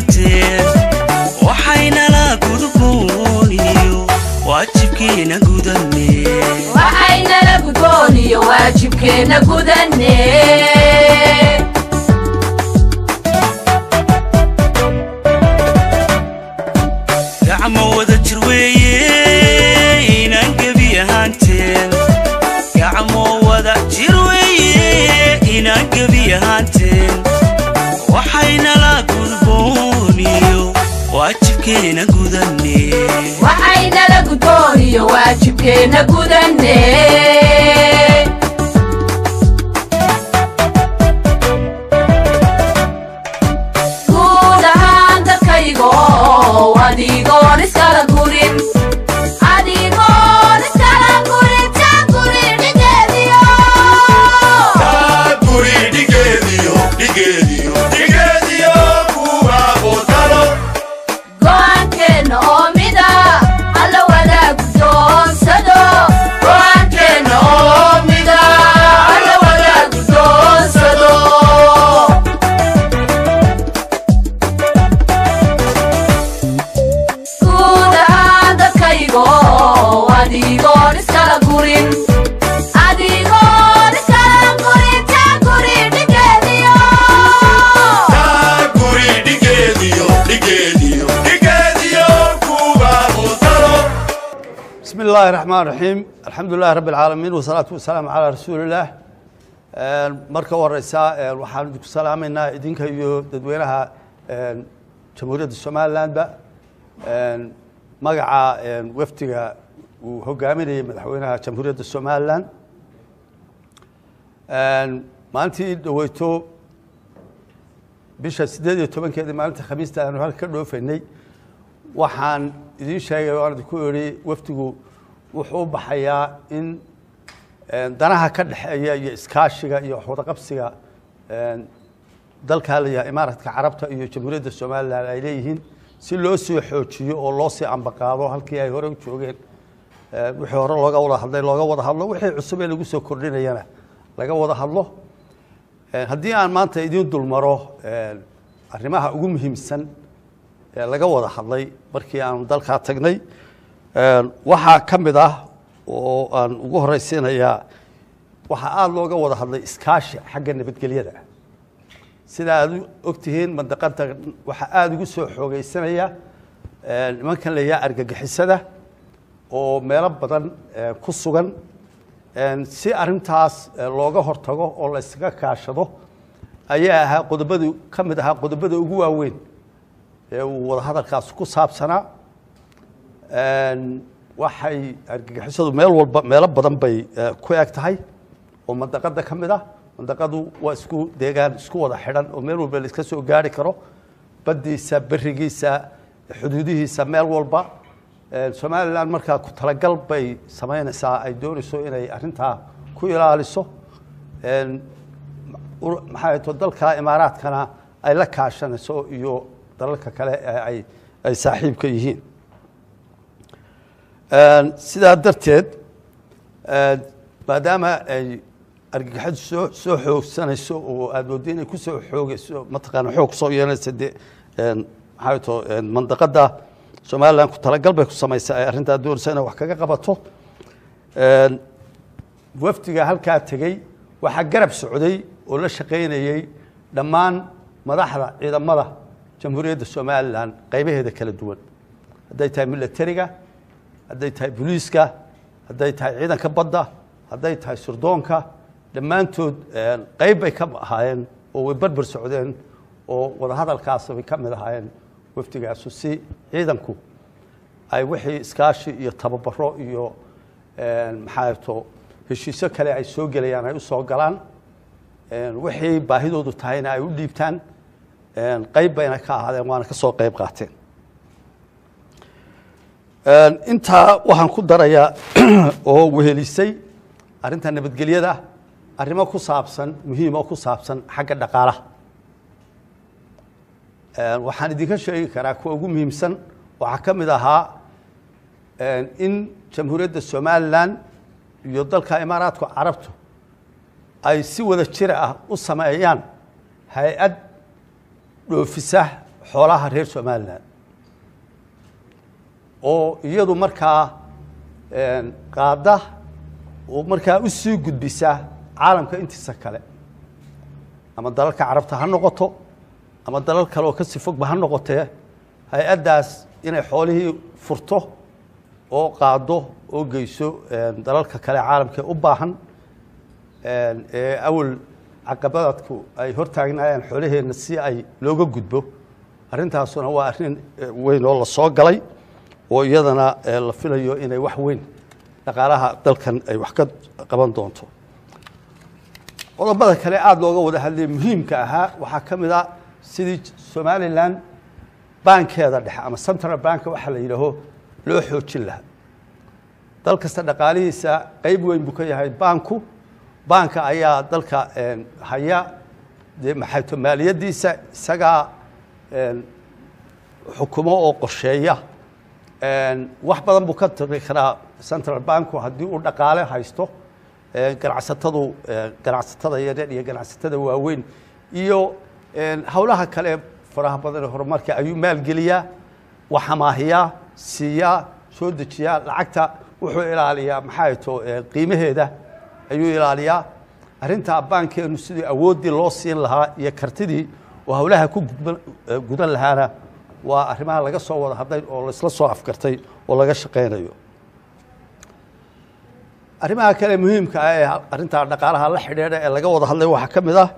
hanteen waxayna la gudbooniyo waajibkeena gudanee waxayna la gudbooniyo waajibkeena gudanee gacmo wada jir weeye inaan gebi ahaanteen gacmo wada jir weeye inaan gebi ahaanteen waxayna la gudbooniyo waajibkeena gudanee waxayna la gudbooniyo waajibkeena gudanee guud ahaan dadkaygo adigoon iskala gurin بسم الله الرحمن الرحيم الحمد لله رب العالمين والصلاة والسلام على رسول الله مركب الرئيسة وحنا سلامنا إدينك يو تدويرها جمهورية الصومال لانبا مجا وفتها وهجامي مدحونها جمهورية الصومال لان ما أنتي دويتو بيش السداد طبعا كده ما أنت خميس تانو هالكرو فيني وحن إذا شيء وارد كوري وفتقو وحوب حياة إن دناها كده حياة إسكاشية يحوط قبسية ذلك هاليا إمارة كعربته يجمهورية الصومال عليهن سلوسي حوتشي أو لوسي عم بقاله هالكي يهرب شوقين وحوار الله جوله هذا الله جوله هذا وحي عصبي اللي جسوا كورينا يانا الله جوله هذا هدي عن ما أنت يدين دول مراه الرماها أقوم مهم السن laga wada hadlay markii aan dalka tagnay waxa kamid ah oo aan ugu horeysiinayaa waxa aad looga wada hadlay iskaashi xagga nabadgelyada sida aad ogtihiin mandaqada waxa aad ugu soo xoogeysanaya nimankan leeyahay argagixisada oo meelo badan ku sugan si arintaas looga hortago oo la iskaga kaashado ayaa ahaa qodobada kamid ah qodobada ugu waaweyn wada hadalkaas ku saabsanaa waxay argagixisadu meelo badan bay ku eg tahay oo mandaqada kamid ah mandaqadu waa isku deegaan isku wada xidhan oo meel walba la iska soo gaari karo badiisa barigiisa xuduudihiisa meel walba Soomaaliland markaa ku talagal bay sameynaysaa ay doonayso inay arinta ku ilaaliso maxay to dalka Imaaraadkana ay la kaashanayso iyo dalalka kale ay saaxiibka yihiin sidaa darteed maadaama ay argagixisadu soo xoogsanayso oo aad mooddo inay ku soo xoogayso mataqaana xoog soo yeelanaysa maxay to mandaqada Soomaaliland ku talagal bay ku sameysay ay arrinta doonaysa inay wax kaga qabato wafdiga halkaa tagay waxa garab socday oo la shaqeynayay dhammaan madaxda ciidamada jamhuuriyadda Soomaaliland qaybaheeda kala duwan haday tahay militariga haday tahay booliiska haday tahay ciidanka badda haday tahay surdoonka dhammaantood qayb bay ka ahaayeen oo way barbar socdeen oo wada hadalkaas bay ka mid ahaayeen wafdigaas si ciidanku ay wixii iskaashi iyo tababaro iyo maxay to heshiisyo kale ay soo galayaan ay u soo galaan wixii baahidoodu tahayna ay u dhiibtaan qayb bayna ka ahaadeen waana ka soo qayb qaateen inta waxaan ku darayaa oo wehelisay arinta nabadgelyada arrimo ku saabsan muhiim oo ku saabsan xagga dhaqaalaha waxaan idinka sheegi karaa kuwa ugu muhiimsan waxa ka mid ahaa in jamhuuriyadda Soomaaliland iyo dalka Imaaraadka Carabtu ay si wada jir ah u sameeyaan hay'ad dhoofisa xoolaha reer Somaliland oo iyadu markaa qaada oo markaa u sii gudbisa caalamka intiisa kale ama dalalka carabta ha noqoto ama dalal kale oo ka sii fogba ha noqotee hay-addaas inay xoolihii furto oo qaado oo geyso dalalka kale caalamka u baahan awal caqabadadku ay hortaagnayaan xoolaheena si ay looga gudbo arrintaasuna waa arrin weyn oo la soo galay oo iyadana la filayo inay wax weyn dhaqaalaha dalkan ay wax ka qaban doonto qodobada kale aad looga wada hadlay muhiimka ahaa waxaa ka mid ah sidii Somaliland bankeeda dhexe ama central bank waxa la yiraahdo loo xoojin lahaa dal kasta dhaqaalihiisa qayb weyn buu ka yahay banka ayaa dalka haya maxayto maaliyadiisa isaga xukumo oo qorsheeya wax badan buu ka tiri karaa central bank haddii uu dhaqaale haysto ganacsatada yaryar iyo ganacsatada waaweyn iyo hawlaha kale faraha badan ee horumarka ayuu maalgeliyaa wax amaahiyaa siiyaa soo dejiyaa lacagta wuxuu ilaaliyaa maxayto qiimaheeda ayuu ilaaliyaa arrinta bankeenu sidii awoodii loo siin lahaa iyo kartidii oo hawlaha ku gudan lahaana waa arrimaha laga soo wada hadlay oo la isla soo afkartay oo laga shaqeynayo arrimaha kale muhiimka ah ee arrinta dhaqaalaha la xidhiidha ee laga wada hadlay waxa ka mid ah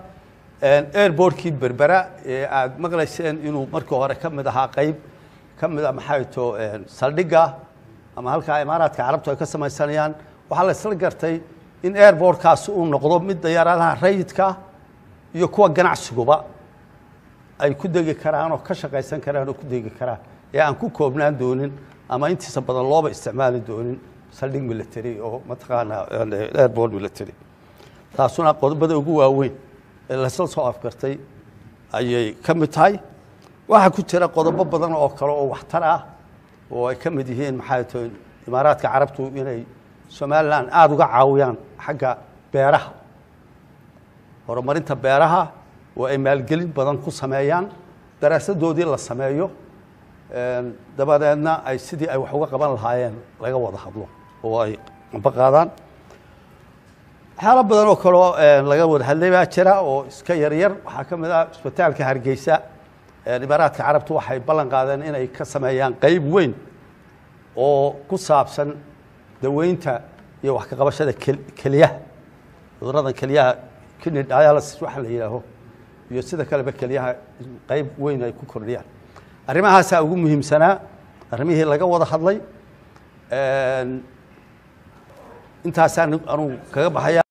airportkii berbera ee aad maqlayseen inuu markii hore ka mid ahaa qayb ka mid ah maxayto saldhigga ama halka imaaraadka carabtu ay ka samaysanayaan waxaa la isla gartay in airportkaasi uu noqdo mid diyaaradaha rayidka iyo kuwa ganacsiguba ay ku degi karaan oo ka shaqaysan karaan oo ku degi karaan ee aan ku koobnaan doonin ama intiisa badan looba isticmaali doonin saldhig military oo mataqaanaa airport military taasuna qodobada ugu waaweyn ee la soo afkartay ayay ka mid tahay waxa ku jira qodobo badan oo kale oo waxtar ah oo ay ka mid yihiin maxayto imaaraadka carabtu inay Somaliland aad uga caawiyaan xagga beeraha horumarinta beeraha oo ay maalgelin badan ku sameeyaan daraasadoodii la sameeyo dabadeedna ay sidii ay wax uga qaban lahaayeen laga wada hadlo oo ay baqaadaan xaalad badan oo kale laga wada hadlay baa jira oo iska yar waxaa ka mid ah isbitaalka Hargeysa imaaraadka carabtu waxay ballan qaadeen inay ka sameeyaan qayb weyn oo ku saabsan daweynta iyo wax ka qabashada kaliyaha cudurrada kaliyaha kidney dialysis waxa la yiraahdo iyo sida kale kaliyaha qayb weyn ay ku kordhiyaan arrimahaas ugu muhiimsanaa arrimihii laga wada hadlay intaas aanu kaga baxaya